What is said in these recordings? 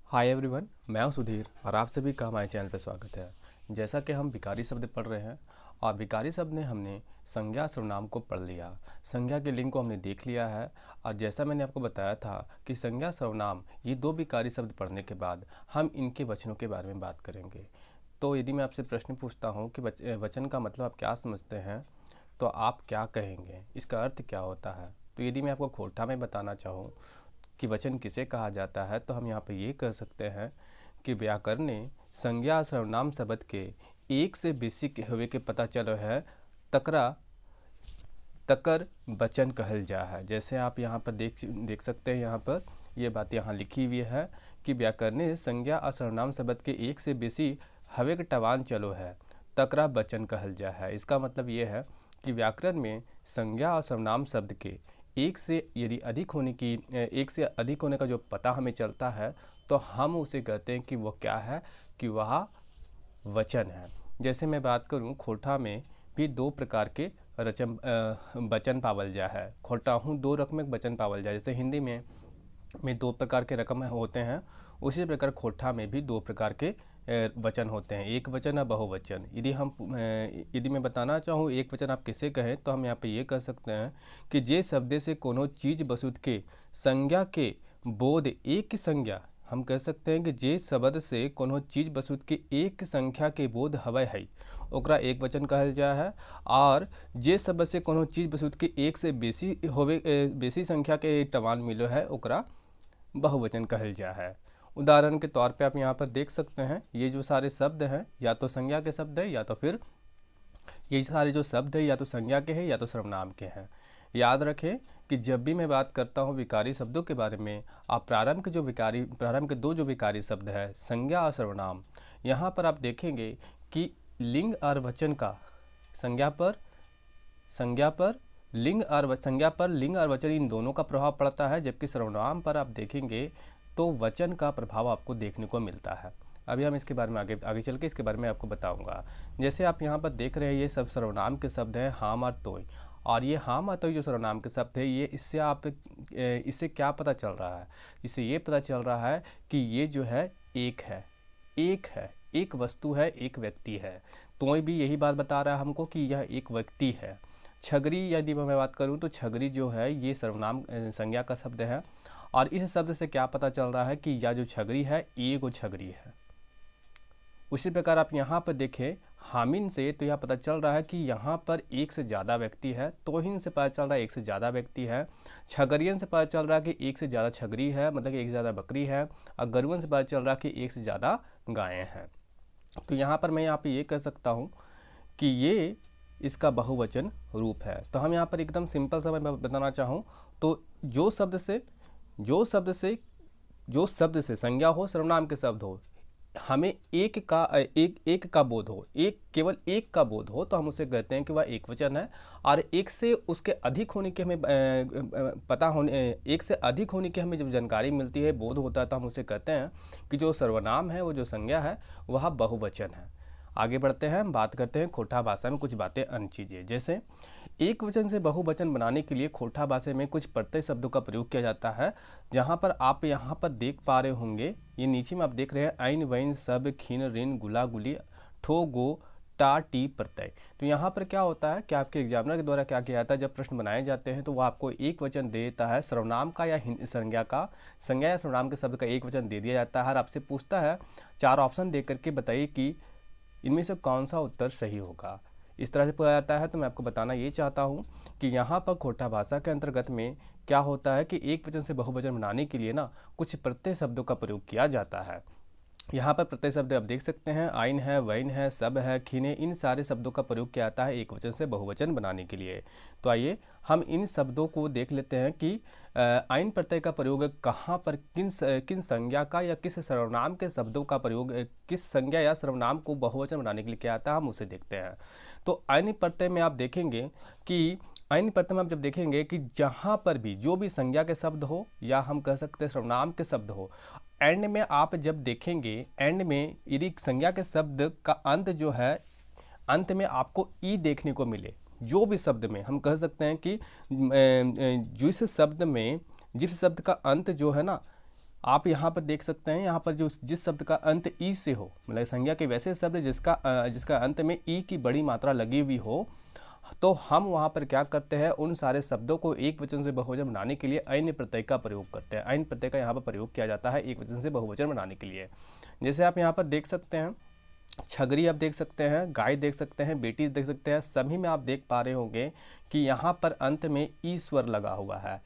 Hi everyone, मैं हूं सुधीर और आप सभी का हमारे चैनल पर स्वागत है। जैसा कि हम विकारी शब्द पढ़ रहे हैं और विकारी शब्द में हमने संज्ञा सर्वनाम को पढ़ लिया, संज्ञा के लिंग को हमने देख लिया है। और जैसा मैंने आपको बताया था कि संज्ञा सर्वनाम ये दो विकारी शब्द पढ़ने के बाद हम इनके वचनों के बारे में बात करेंगे। तो यदि मैं आपसे प्रश्न पूछता हूँ कि वचन का मतलब आप क्या समझते हैं, तो आप क्या कहेंगे, इसका अर्थ क्या होता है? तो यदि मैं आपको खोटा में बताना चाहूँ कि वचन किसे कहा जाता है, तो हम यहाँ पर ये कह सकते हैं कि व्याकरण ने संज्ञा सर्वनाम शब्द के एक से बेसी के हुए के पता चलो है तकरा तकर वचन कहल जा है। जैसे आप यहाँ पर देख सकते हैं, यहाँ पर ये बात यहाँ लिखी हुई है कि व्याकरण ने संज्ञा और सर्वनाम शब्द के एक से बेसी हवे के टवान चलो है तकरा वचन कहल जा है। इसका मतलब ये है कि व्याकरण में संज्ञा और सर्वनाम शब्द के एक से यदि अधिक होने की एक से अधिक होने का जो पता हमें चलता है, तो हम उसे कहते हैं कि वो क्या है, कि वह वचन है। जैसे मैं बात करूं, खोटा में भी दो प्रकार के वचन पावल जा है। खोटा हूँ दो रकम वचन पावल जाए। जैसे हिंदी में दो प्रकार के रकम होते हैं, उसी प्रकार खोटा में भी दो प्रकार के वचन होते हैं, एक वचन और बहुवचन। यदि मैं बताना चाहूँ एक वचन आप किसे कहें, तो हम यहाँ पे ये कह सकते हैं कि जे शब्द से कोनो चीज वस्तु के संज्ञा के बोध एक की संज्ञा, हम कह सकते हैं कि जे शब्द से कोनो चीज वस्तु के एक संख्या के बोध हवय है ओकरा एक वचन कहल जा है। और जे शब्द से कोनो चीज वस्तु के एक से बेसी संख्या के टवान मिलो है ओकरा बहुवचन कहल जा है। उदाहरण के तौर पे आप यहाँ पर देख सकते हैं, ये जो सारे शब्द हैं या तो संज्ञा के शब्द है, या तो फिर ये सारे जो शब्द है या तो संज्ञा के हैं या तो सर्वनाम के हैं। याद रखें कि जब भी मैं बात करता हूँ विकारी शब्दों के बारे में, आप प्रारंभ के दो जो विकारी शब्द है संज्ञा और सर्वनाम, यहाँ पर आप देखेंगे कि लिंग और वचन का संज्ञा पर लिंग और वचन इन दोनों का प्रभाव पड़ता है, जबकि सर्वनाम पर आप देखेंगे तो वचन का प्रभाव आपको देखने को मिलता है। अभी हम इसके बारे में आगे चल के इसके बारे में आपको बताऊंगा। जैसे आप यहाँ पर देख रहे हैं, ये सब सर्वनाम के शब्द हैं हाम और तोय। और ये हाम और तोय जो सर्वनाम के शब्द है, ये इससे क्या पता चल रहा है? इससे ये पता चल रहा है कि ये जो है एक वस्तु है, एक व्यक्ति है। तोय भी यही बात बता रहा है हमको कि यह एक व्यक्ति है। छगरी यदि मैं बात करूं, तो छगरी जो है ये सर्वनाम संज्ञा का शब्द है। और इस शब्द से क्या पता चल रहा है कि यह जो छगरी है ये को छगरी है। उसी प्रकार आप यहाँ पर देखें हामिन से, तो यह पता चल रहा है कि यहाँ पर एक से ज़्यादा व्यक्ति है। तोहिन से पता चल रहा है एक से ज़्यादा व्यक्ति है। छगरियन से पता चल रहा है कि एक से ज़्यादा छगरी है, मतलब एक से ज़्यादा बकरी है। और गरुवन से पता चल रहा है कि एक से ज़्यादा गायें हैं। तो यहाँ पर मैं यहाँ पे ये कह सकता हूँ कि ये इसका बहुवचन रूप है। तो हम यहाँ पर एकदम सिंपल सा मैं बताना चाहूँ, तो जो शब्द से संज्ञा हो, सर्वनाम के शब्द हो, हमें एक का बोध हो, केवल एक का बोध हो, तो हम उसे कहते हैं कि वह एक वचन है। और एक से उसके अधिक होने की हमें एक से अधिक होने की हमें जब जानकारी मिलती है, बोध होता है, तो हम उसे कहते हैं कि जो सर्वनाम है, वो जो संज्ञा है, वह बहुवचन है। आगे बढ़ते हैं, हम बात करते हैं खोटा भाषा में कुछ बातें अन्य चीज़ें। जैसे एक वचन से बहुवचन बनाने के लिए खोटा भाषा में कुछ प्रत्यय शब्दों का प्रयोग किया जाता है। जहाँ पर आप यहाँ पर देख पा रहे होंगे, ये नीचे में आप देख रहे हैं ऐन वैन सब खिन रिन गुला गुली ठो गो टा टी प्रत्यय। तो यहाँ पर क्या होता है कि आपके एग्जामिनर के द्वारा क्या किया जाता है, जब प्रश्न बनाए जाते हैं तो वो आपको एक वचन दे देता है सर्वनाम का या संज्ञा या सर्वनाम के शब्द का एक वचन दे दिया जाता है, और आपसे पूछता है चार ऑप्शन दे करके बताइए कि इनमें से कौन सा उत्तर सही होगा। इस तरह से पूछा जाता है। तो मैं आपको बताना ये चाहता हूँ कि यहाँ पर खोटा भाषा के अंतर्गत में क्या होता है कि एक वचन से बहुवचन बनाने के लिए ना कुछ प्रत्यय शब्दों का प्रयोग किया जाता है। यहाँ पर प्रत्यय शब्द आप देख सकते हैं, आइन है, वैन है, सब है, खीने, इन सारे शब्दों का प्रयोग किया जाता है एक वचन से बहुवचन बनाने के लिए। तो आइए हम इन शब्दों को देख लेते हैं कि आइन प्रत्यय का प्रयोग कहाँ पर किन संज्ञा का या किस सर्वनाम के शब्दों का प्रयोग किस संज्ञा या सर्वनाम को बहुवचन बनाने के लिए किया जाता है, हम उसे देखते हैं। तो आइन प्रत्यय में आप देखेंगे कि आइन प्रत्यय में आप जब देखेंगे कि जहाँ पर भी जो भी संज्ञा के शब्द हो या हम कह सकते हैं सर्वनाम के शब्द हो, एंड में आप जब देखेंगे, एंड में यदि संज्ञा के शब्द का अंत जो है, अंत में आपको ई देखने को मिले, जो भी शब्द में हम कह सकते हैं कि जिस शब्द का अंत जो है ना, आप यहाँ पर देख सकते हैं, यहाँ पर जो जिस शब्द का अंत ई से हो, मतलब संज्ञा के वैसे शब्द जिसका अंत में ई की बड़ी मात्रा लगी हुई हो, तो हम वहाँ पर क्या करते हैं, उन सारे शब्दों को एक वचन से बहुवचन बनाने के लिए ऐन प्रत्यय का प्रयोग करते हैं। ऐन प्रत्यय का यहाँ पर प्रयोग किया जाता है एक वचन से बहुवचन बनाने के लिए। जैसे आप यहाँ पर देख सकते हैं, छगरी आप देख सकते हैं, गाय देख सकते हैं, बेटी देख सकते हैं, सभी में आप देख पा रहे होंगे कि यहाँ पर अंत में ईश्वर लगा हुआ है,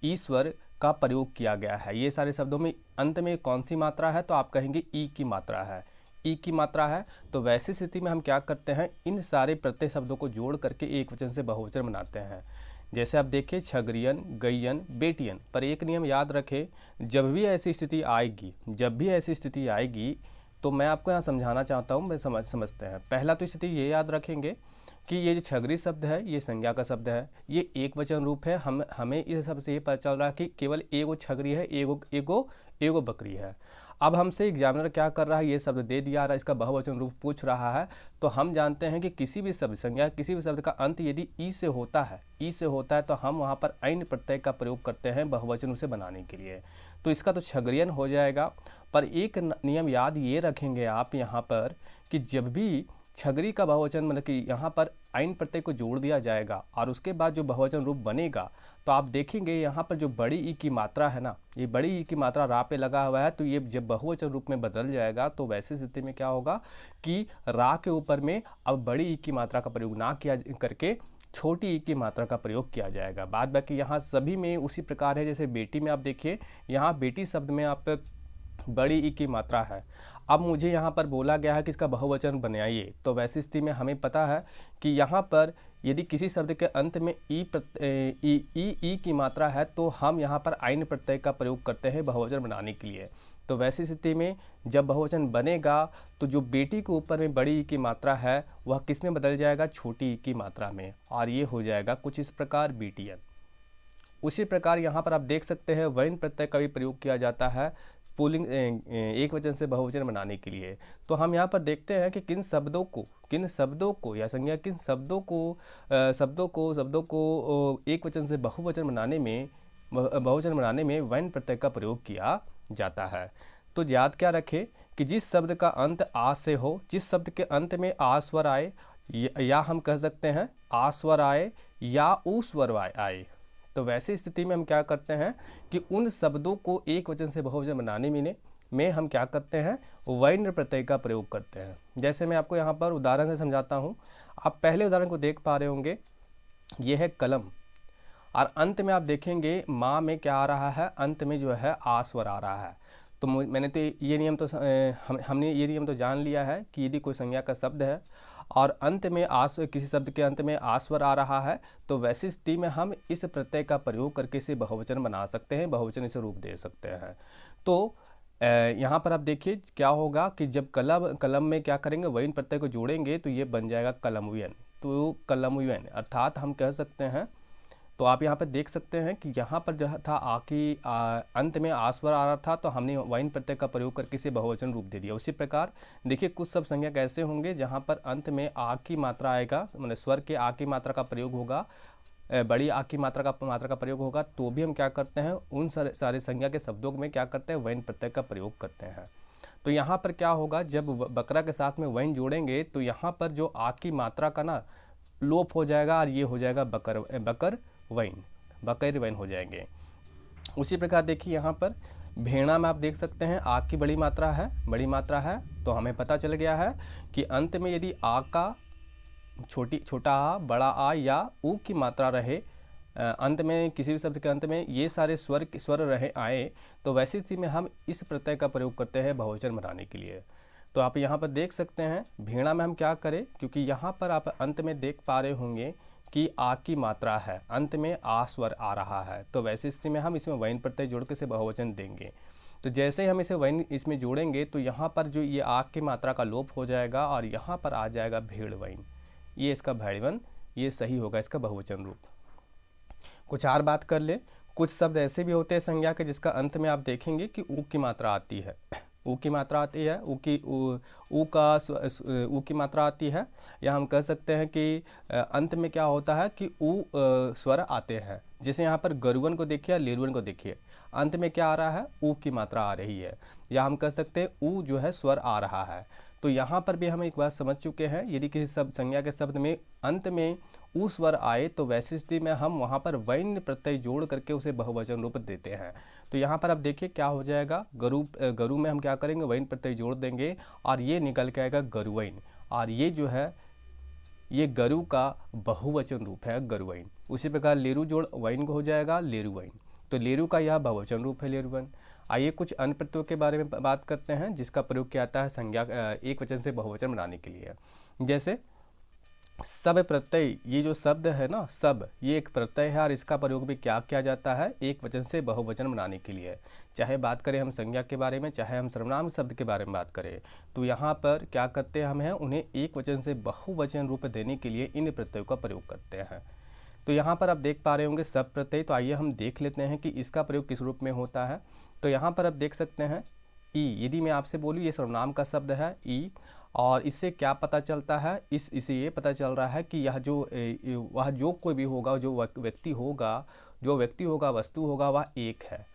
ईश्वर का प्रयोग किया गया है। ये सारे शब्दों में अंत में कौन सी मात्रा है, तो आप कहेंगे ई की मात्रा है, ई की मात्रा है। तो वैसी स्थिति में हम क्या करते हैं, इन सारे प्रत्यय शब्दों को जोड़ करके एक वचन से बहुवचन बनाते हैं। जैसे आप देखिए, छगरियन, गैयन, बेटियन। पर एक नियम याद रखें, जब भी ऐसी स्थिति आएगी, तो मैं आपको यहाँ समझाना चाहता हूँ, मैं समझते हैं। पहला तो स्थिति ये याद रखेंगे कि ये जो छगरी शब्द है ये संज्ञा का शब्द है, ये एक वचन रूप है। हमें इस सब से ये पता चल रहा है कि केवल एगो छगरी है, एगो बकरी है। अब हमसे एग्जामिनर क्या कर रहा है, ये शब्द दे दिया रहा है, इसका बहुवचन रूप पूछ रहा है। तो हम जानते हैं कि किसी भी शब्द संज्ञा, किसी भी शब्द का अंत यदि ई से होता है तो हम वहाँ पर ऐन प्रत्यय का प्रयोग करते हैं बहुवचन उसे बनाने के लिए। तो इसका तो छगरियन हो जाएगा। पर एक नियम याद ये रखेंगे आप यहाँ पर कि जब भी छगरी का बहुवचन, मतलब कि यहाँ पर ऐन प्रत्यय को जोड़ दिया जाएगा और उसके बाद जो बहुवचन रूप बनेगा, तो आप देखेंगे यहाँ पर जो बड़ी ई की मात्रा है ना, ये बड़ी ई की मात्रा रा पे लगा हुआ है, तो ये जब बहुवचन रूप में बदल जाएगा तो वैसी स्थिति में क्या होगा कि रा के ऊपर में अब बड़ी ई की मात्रा का प्रयोग ना किया करके छोटी ई की मात्रा का प्रयोग किया जाएगा। बाद बाकी यहाँ सभी में उसी प्रकार है। जैसे बेटी में आप देखिए, यहाँ बेटी शब्द में आप बड़ी ई की मात्रा है। अब मुझे यहाँ पर बोला गया है कि इसका बहुवचन बनाइए, तो वैसी स्थिति में हमें पता है कि यहाँ पर यदि किसी शब्द के अंत में ई की मात्रा है, तो हम यहाँ पर ऐन प्रत्यय का प्रयोग करते हैं बहुवचन बनाने के लिए। तो वैसी स्थिति में जब बहुवचन बनेगा, तो जो बेटी के ऊपर में बड़ी ई की मात्रा है वह किस में बदल जाएगा, छोटी ई की मात्रा में, और ये हो जाएगा कुछ इस प्रकार बेटियन। उसी प्रकार यहाँ पर आप देख सकते हैं वैन प्रत्यय का भी प्रयोग किया जाता है पुल्लिंग एक वचन से बहुवचन बनाने के लिए। तो हम यहाँ पर देखते हैं कि किन शब्दों को या संज्ञा किन शब्दों को एक वचन से बहुवचन बनाने में वैन प्रत्यय का प्रयोग किया जाता है। तो याद क्या रखें कि जिस शब्द का अंत आ से हो, जिस शब्द के अंत में आ स्वर आए, या हम कह सकते हैं आ स्वर आए या ऊ स्वर आए, तो वैसी स्थिति में हम क्या करते हैं कि उन शब्दों को एक वचन से बहुवचन बनाने में हम क्या करते हैं, वर्ण प्रत्यय का प्रयोग करते हैं। जैसे मैं आपको यहाँ पर उदाहरण से समझाता हूँ। आप पहले उदाहरण को देख पा रहे होंगे, ये है कलम, और अंत में आप देखेंगे माँ में क्या आ रहा है, अंत में जो है आ स्वर आ रहा है। तो मैंने तो ये नियम तो हमने ये नियम तो जान लिया है कि यदि कोई संज्ञा का शब्द है और अंत में किसी शब्द के अंत में आस्वर आ रहा है, तो वैसी स्थिति में हम इस प्रत्यय का प्रयोग करके इसे बहुवचन बना सकते हैं, बहुवचन इसे रूप दे सकते हैं। तो यहाँ पर आप देखिए क्या होगा कि जब कलम में क्या करेंगे, वैन प्रत्यय को जोड़ेंगे तो ये बन जाएगा कलमयन। तो कलमयन अर्थात हम कह सकते हैं, तो आप यहाँ पर देख सकते हैं कि यहाँ पर जो था अंत में आस्वर आ रहा था, तो हमने वैन प्रत्यय का प्रयोग करके इसे बहुवचन रूप दे दिया। उसी प्रकार देखिए कुछ सब संज्ञा कैसे होंगे जहाँ पर अंत में आ की मात्रा आएगा, मतलब स्वर के आ की मात्रा का प्रयोग होगा, बड़ी आ की मात्रा का प्रयोग होगा, तो भी हम क्या करते हैं, उन सारे संज्ञा के शब्दों में क्या करते हैं, वैन प्रत्यय का प्रयोग करते हैं। तो यहाँ पर क्या होगा, जब बकरा के साथ में वैन जोड़ेंगे तो यहाँ पर जो आ की मात्रा का ना लोप हो जाएगा और ये हो जाएगा बकर वैन हो जाएंगे। उसी प्रकार देखिए यहाँ पर भेड़ा में आप देख सकते हैं आ की बड़ी मात्रा है, तो हमें पता चल गया है कि अंत में यदि आ का छोटा आ, बड़ा आ या ऊ की मात्रा रहे, अंत में किसी भी शब्द के अंत में ये सारे स्वर रहे आए, तो वैसी स्थिति में हम इस प्रत्यय का प्रयोग करते हैं बहुवचन बनाने के लिए। तो आप यहाँ पर देख सकते हैं भेड़ा में हम क्या करें, क्योंकि यहाँ पर आप अंत में देख पा रहे होंगे कि आ की मात्रा है, अंत में आ स्वर आ रहा है, तो वैसी स्थिति में हम इसमें वैन प्रत्यय जोड़ के इसे बहुवचन देंगे। तो जैसे ही हम इसे वैन इसमें जोड़ेंगे तो यहाँ पर जो ये आ की मात्रा का लोप हो जाएगा और यहाँ पर आ जाएगा भेड़ वैन, ये इसका भेड़वन, ये सही होगा इसका बहुवचन रूप। कुछ और बात कर ले, कुछ शब्द ऐसे भी होते हैं संज्ञा के जिसका अंत में आप देखेंगे कि ऊ की मात्रा आती है, ऊ की मात्रा आती है, ऊ की मात्रा आती है, या हम कह सकते हैं कि अंत में क्या होता है कि ऊ स्वर आते हैं। जैसे यहाँ पर गरुवन को देखिए, लेरुवन को देखिए, अंत में क्या आ रहा है, ऊ की मात्रा आ रही है, या हम कह सकते हैं ऊ जो है स्वर आ रहा है। तो यहाँ पर भी हम एक बात समझ चुके हैं, यदि किसी शब्द संज्ञा के शब्द में अंत में ऊ स्वर आए तो वैसी स्थिति में हम वहाँ पर वैन प्रत्यय जोड़ करके उसे बहुवचन रूप देते हैं। तो यहाँ पर आप देखिए क्या हो जाएगा, गरु में हम क्या करेंगे, वैन प्रत्यय जोड़ देंगे और ये निकल के आएगा गरुवैन, और ये जो है ये गरु का बहुवचन रूप है गरुवैन। उसी प्रकार लेरु जोड़ वैन हो जाएगा लेरुवैन, तो लेरु का यह बहुवचन रूप है लेरुवैन। आइए कुछ अन्य प्रत्ययों के बारे में बात करते हैं जिसका प्रयोग किया जाता है संज्ञा एक वचन से बहुवचन बनाने के लिए। जैसे सब प्रत्यय, ये जो शब्द है ना सब, ये एक प्रत्यय है और इसका प्रयोग भी क्या किया जाता है, एक वचन से बहुवचन बनाने के लिए। चाहे बात करें हम संज्ञा के बारे में, चाहे हम सर्वनाम शब्द के बारे में बात करें, तो यहाँ पर क्या करते हैं हम हैं उन्हें एक वचन से बहुवचन रूप देने के लिए इन प्रत्ययों का प्रयोग करते हैं। तो यहाँ पर आप देख पा रहे होंगे सब प्रत्यय, तो आइए हम देख लेते हैं कि इसका प्रयोग किस रूप में होता है। तो यहाँ पर आप देख सकते हैं ई, यदि मैं आपसे बोलूँ ये सर्वनाम का शब्द है ई, और इससे क्या पता चलता है, इससे ये पता चल रहा है कि यह जो वह जो कोई भी होगा, जो व्यक्ति होगा वस्तु होगा वह एक है।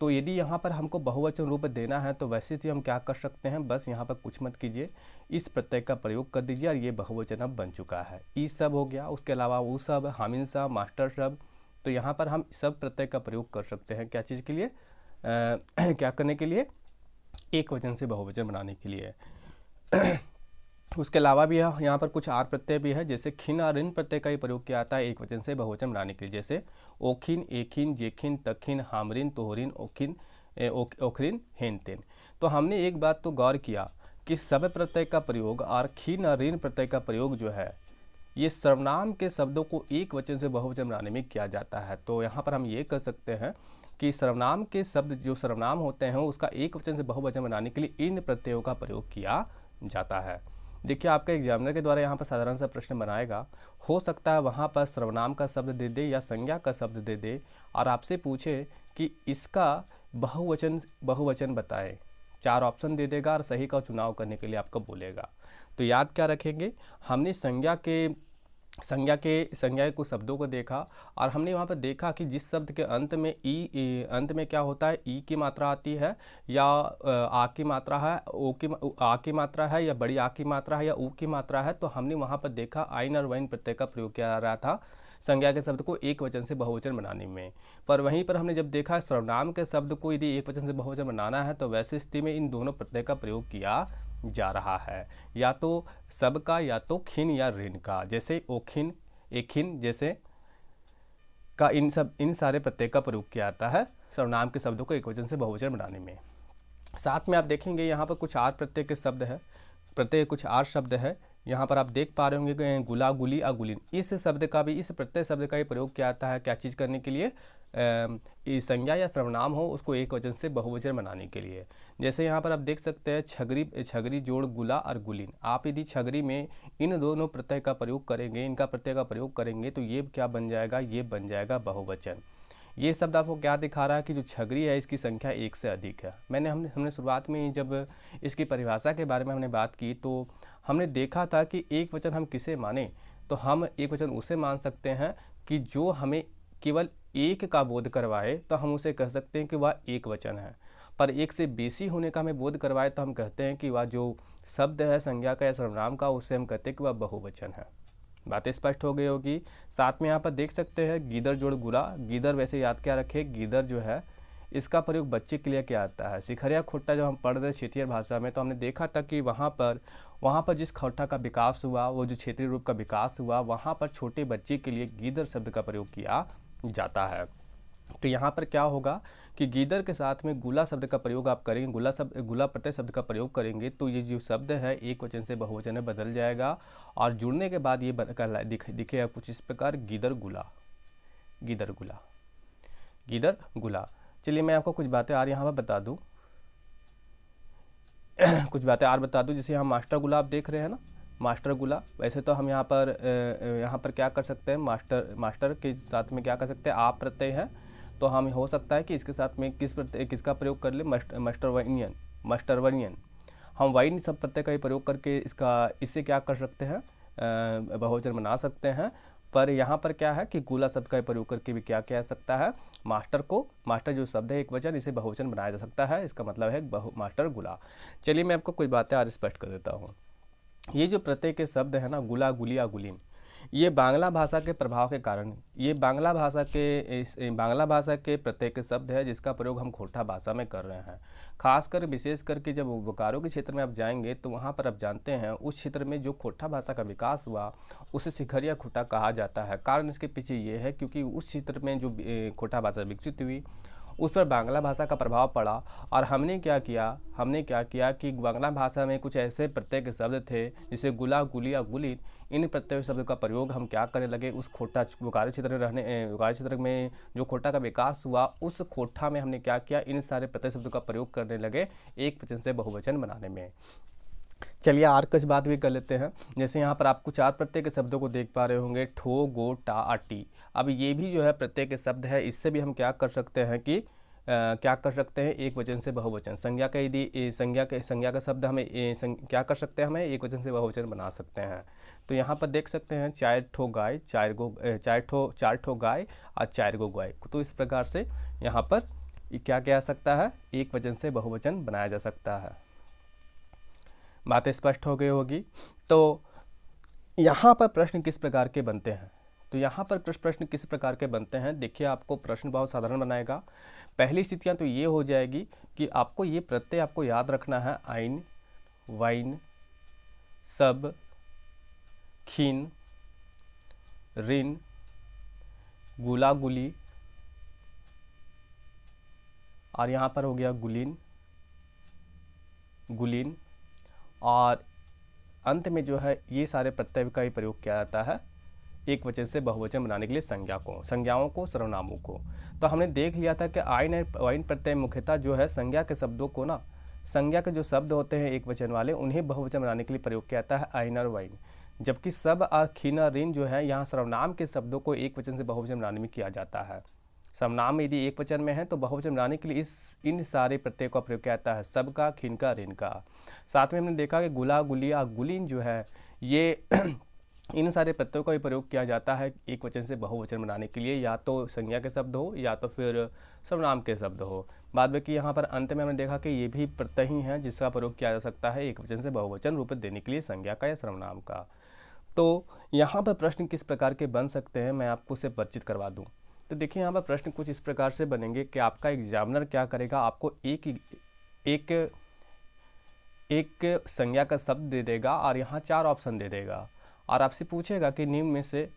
तो यदि यहाँ पर हमको बहुवचन रूप देना है तो वैसे ही हम क्या कर सकते हैं, बस यहाँ पर कुछ मत कीजिए, इस प्रत्यय का प्रयोग कर दीजिए और ये बहुवचन अब बन चुका है। ई सब हो गया, उसके अलावा वो सब, हामिन सब, मास्टर सब। तो यहाँ पर हम सब प्रत्यय का प्रयोग कर सकते हैं क्या चीज़ के लिए, क्या करने के लिए, एक वचन से बहुवचन बनाने के लिए। उसके अलावा भी यहाँ पर कुछ आर प्रत्यय भी है, जैसे खिन और ऋण प्रत्यय का ही प्रयोग किया जाता है एक वचन से बहुवचन बनाने के लिए। जैसे ओखिन, एखिन, जेखिन, तखिन, हामरिन, तोहरिन, ओखिन, ओखरिन, हेन तेन। तो हमने एक बात तो गौर किया कि सब प्रत्यय का प्रयोग और खिन और ऋण प्रत्यय का प्रयोग जो है ये सर्वनाम के शब्दों को एक वचन से बहुवचन बनाने में किया जाता है। तो यहाँ पर हम ये कह सकते हैं कि सर्वनाम के शब्द जो सर्वनाम होते हैं उसका एक वचन से बहुवचन बनाने के लिए इन प्रत्ययों का प्रयोग किया जाता है। देखिए आपका एग्जामिनर के द्वारा यहाँ पर साधारण सा प्रश्न बनाएगा, हो सकता है वहाँ पर सर्वनाम का शब्द दे दे या संज्ञा का शब्द दे दे और आपसे पूछे कि इसका बहुवचन बताएं। 4 ऑप्शन दे देगा और सही का चुनाव करने के लिए आपको बोलेगा। तो याद क्या रखेंगे, हमने संज्ञा के कुछ शब्दों को देखा और हमने वहाँ पर देखा कि जिस शब्द के अंत में अंत में क्या होता है, ई की मात्रा आती है या आ की मात्रा है, आ की मात्रा है या बड़ी आ की मात्रा है या ऊ की मात्रा है, तो हमने वहाँ पर देखा आइन और वैन प्रत्यय का प्रयोग किया जा रहा था संज्ञा के शब्द को एक वचन से बहुवचन बनाने में। पर वहीं पर हमने जब देखा सर्वनाम के शब्द को यदि एक वचन से बहुवचन बनाना है तो वैसी स्थिति में इन दोनों प्रत्यय का प्रयोग किया जा रहा है, या तो सब का या तो खिन या ऋण का। जैसे ओखिन, एखिन जैसे का इन सारे प्रत्यय का प्रयोग किया जाता है सर्वनाम के शब्दों को एक वचन से बहुवचन बनाने में। साथ में आप देखेंगे यहाँ पर कुछ आर प्रत्यय के शब्द है, कुछ आर शब्द है। यहाँ पर आप देख पा रहे होंगे गुला, गुली, अगुलिन, इस प्रत्यय शब्द का ही प्रयोग किया जाता है क्या चीज़ करने के लिए, संज्ञा या सर्वनाम हो उसको एक वचन से बहुवचन बनाने के लिए। जैसे यहाँ पर आप देख सकते हैं छगरी जोड़ गुला और गुलिन। आप यदि छगरी में इन दोनों प्रत्यय का प्रयोग करेंगे, इनका प्रत्यय का प्रयोग करेंगे तो ये क्या बन जाएगा, ये बन जाएगा बहुवचन। ये शब्द आपको क्या दिखा रहा है कि जो छगरी है इसकी संख्या एक से अधिक है। हमने शुरुआत में जब इसकी परिभाषा के बारे में हमने बात की तो हमने देखा था कि एक वचन हम किसे माने, तो हम एक वचन उसे मान सकते हैं कि जो हमें केवल एक का बोध करवाए तो हम उसे कह सकते हैं कि वह एक वचन है। पर एक से बेसी होने का हमें बोध करवाए तो हम कहते हैं कि वह जो शब्द है संज्ञा का या सर्वनाम का उससे हम कहते हैं कि वह बहुवचन है। बातें स्पष्ट हो गई होगी। साथ में यहाँ पर देख सकते हैं गीदड़ जोड़ गुला। गीदड़ वैसे याद क्या रखे, गीदड़ जो है इसका प्रयोग बच्चे के लिए क्या आता है, सिखरिया खोट्टा जब हम पढ़ रहे क्षेत्रीय भाषा में तो हमने देखा था कि वहाँ पर जिस खोट्टा का विकास हुआ, वो जो क्षेत्रीय रूप का विकास हुआ, वहाँ पर छोटे बच्चे के लिए गीदड़ शब्द का प्रयोग किया जाता है। तो यहाँ पर क्या होगा कि गीदड़ के साथ में गुला शब्द का प्रयोग आप करेंगे, गुला प्रत्यय शब्द का प्रयोग करेंगे तो ये जो शब्द है एक वचन से बहुवचन में बदल जाएगा और जुड़ने के बाद ये दिखेगा कुछ इस प्रकार, गीदड़ गुला। चलिए मैं आपको कुछ बातें और यहाँ पर बता दूँ कुछ बातें और बता दूँ। जैसे हम मास्टर गुला आप देख रहे हैं ना, मास्टर गुला, वैसे तो हम यहाँ पर क्या कर सकते हैं, मास्टर के साथ में क्या कर सकते हैं, आप प्रत्यय है तो हम हो सकता है कि इसके साथ में किसका प्रयोग कर ले, मस्टरवनियन। हम वाइन सब प्रत्यय का ही प्रयोग करके इससे क्या कर सकते हैं, बहुवचन बना सकते हैं। पर यहाँ पर क्या है कि गुला शब्द का प्रयोग करके भी क्या किया जा सकता है, मास्टर जो शब्द है एक वचन, इसे बहुवचन बनाया जा सकता है, इसका मतलब है मास्टर गुला। चलिए मैं आपको कुछ बातें और स्पष्ट कर देता हूँ। ये जो प्रत्यय के शब्द है ना, गुला, गुलिया, गुलिन, ये बांग्ला भाषा के प्रभाव के कारण, ये बांग्ला भाषा के प्रत्यय के शब्द है जिसका प्रयोग हम खोटा भाषा में कर रहे हैं। खासकर विशेष करके जब बोकारो के क्षेत्र में आप जाएंगे तो वहाँ पर आप जानते हैं उस क्षेत्र में जो खोटा भाषा का विकास हुआ उसे सिखरिया खोटा कहा जाता है। कारण इसके पीछे ये है क्योंकि उस क्षेत्र में जो खोटा भाषा विकसित हुई उस पर बांग्ला भाषा का प्रभाव पड़ा, और हमने क्या किया कि बांग्ला भाषा में कुछ ऐसे प्रत्यय के शब्द थे जैसे गुला, गुलिया, गुलिन, इन प्रत्यय शब्द का प्रयोग हम क्या करने लगे, उस खोटा बोकारो क्षेत्र में जो खोटा का विकास हुआ उस खोटा में हमने क्या किया, इन सारे प्रत्यय शब्दों का प्रयोग करने लगे एक वचन से बहुवचन बनाने में। चलिए और कुछ बात भी कर लेते हैं। जैसे यहाँ पर आपको 4 प्रत्यय के शब्दों को देख पा रहे होंगे, ठो, गो, टा, आटी। अब ये भी जो है प्रत्यय के शब्द है, इससे भी हम क्या कर सकते हैं कि एक वचन से बहुवचन संज्ञा का, यदि संज्ञा का शब्द हमें क्या कर सकते हैं, हमें एक वचन से बहुवचन बना सकते हैं। तो यहाँ पर देख सकते हैं 4 ठो गाय, 4 ठो गाय और 4 गो गाय। तो इस प्रकार से यहाँ पर क्या किया जा सकता है, एक वचन से बहुवचन बनाया जा सकता है। बातें स्पष्ट हो गई होगी। तो यहाँ पर प्रश्न किस प्रकार के बनते हैं, देखिए आपको प्रश्न बहुत साधारण बनाएगा। पहली स्थितियाँ तो ये हो जाएगी कि आपको ये प्रत्यय आपको याद रखना है, आइन, वाइन, सब, खीन, रिन, गुला, गुली, और यहाँ पर हो गया गुलिन, गुलिन, और अंत में जो है ये सारे प्रत्यय का ही प्रयोग किया जाता है एक वचन से बहुवचन बनाने के लिए संज्ञाओं को, सर्वनामों को। तो हमने देख लिया था कि आइन और वाइन प्रत्यय मुख्यतः जो है संज्ञा के शब्दों को ना, संज्ञा के जो शब्द होते हैं एक वचन वाले उन्हें बहुवचन बनाने के लिए प्रयोग किया जाता है आइन और वाइन। जबकि सब और खीन और रिन जो है यहाँ सर्वनाम के शब्दों को एक वचन से बहुवचन बनाने में किया जाता है। सर्वनाम यदि एक वचन में है तो बहुवचन बनाने के लिए इन सारे प्रत्यय का प्रयोग किया जाता है, सब का, खीन का, रिन का। साथ में हमने देखा कि गुला, गुलिया, गुलिन जो है ये इन सारे प्रत्ययों का भी प्रयोग किया जाता है एक वचन से बहुवचन बनाने के लिए, या तो संज्ञा के शब्द हो या तो फिर सर्वनाम के शब्द हो। बाद में कि यहाँ पर अंत में हमने देखा कि ये भी प्रत्यय ही हैं जिसका प्रयोग किया जा सकता है एक वचन से बहुवचन रूप देने के लिए संज्ञा का या सर्वनाम का। तो यहाँ पर प्रश्न किस प्रकार के बन सकते हैं मैं आपको उससे परिचित करवा दूँ। तो देखिए यहाँ पर प्रश्न कुछ इस प्रकार से बनेंगे कि आपका एग्जामिनर क्या करेगा, आपको एक संज्ञा का शब्द दे देगा और यहाँ 4 ऑप्शन दे देगा, और आपसे पूछेगा कि निम्न में से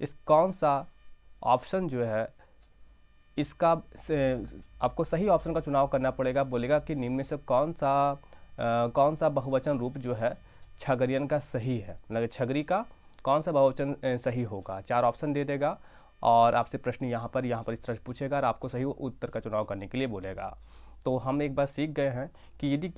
इस कौन सा ऑप्शन जो है इसका आपको सही ऑप्शन का चुनाव करना पड़ेगा। बोलेगा कि निम्न में से कौन सा बहुवचन रूप जो है छगरियन का सही है, मतलब छगरी का कौन सा बहुवचन सही होगा। 4 ऑप्शन दे देगा और आपसे प्रश्न यहाँ पर इस तरह से पूछेगा और आपको सही उत्तर का चुनाव करने के लिए बोलेगा। तो हम एक बात सीख गए हैं कि यदि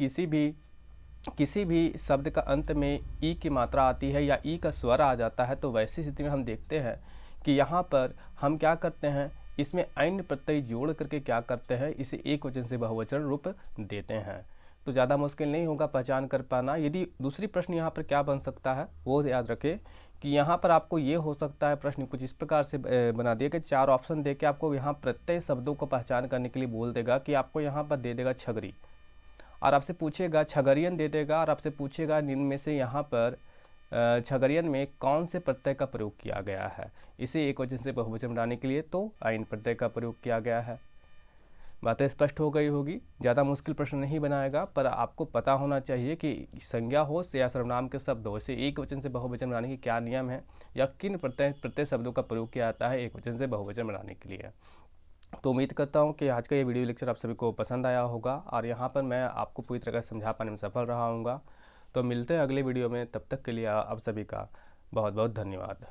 किसी भी शब्द का अंत में ई की मात्रा आती है या ई का स्वर आ जाता है तो वैसी स्थिति में हम देखते हैं कि यहाँ पर हम क्या करते हैं, इसमें ऐन प्रत्यय जोड़ करके क्या करते हैं, इसे एक वचन से बहुवचन रूप देते हैं। तो ज़्यादा मुश्किल नहीं होगा पहचान कर पाना। यदि दूसरी प्रश्न यहाँ पर क्या बन सकता है वो याद रखें कि यहाँ पर आपको ये हो सकता है प्रश्न कुछ इस प्रकार से बना दिया कि 4 ऑप्शन दे के आपको यहाँ प्रत्यय शब्दों को पहचान करने के लिए बोल देगा कि आपको यहाँ पर दे देगा छगरी, और आपसे पूछेगा छगरियन दे देगा, और आपसे पूछेगा निम्न में से यहाँ पर छगरियन में कौन से प्रत्यय का प्रयोग किया गया है, इसे एक वचन से बहुवचन बनाने के लिए तो आइन प्रत्यय का प्रयोग किया गया है। बातें स्पष्ट हो गई होगी। ज़्यादा मुश्किल प्रश्न नहीं बनाएगा, पर आपको पता होना चाहिए कि संज्ञा हो या सर्वनाम के शब्द हो, इसे एक वचन से बहुवचन बनाने के क्या नियम है या किन प्रत्यय शब्दों का प्रयोग किया जाता है एक वचन से बहुवचन बनाने के लिए। तो उम्मीद करता हूँ कि आज का ये वीडियो लेक्चर आप सभी को पसंद आया होगा और यहाँ पर मैं आपको पूरी तरह से समझा पाने में सफल रहा हूँगा। तो मिलते हैं अगले वीडियो में, तब तक के लिए आप सभी का बहुत बहुत धन्यवाद।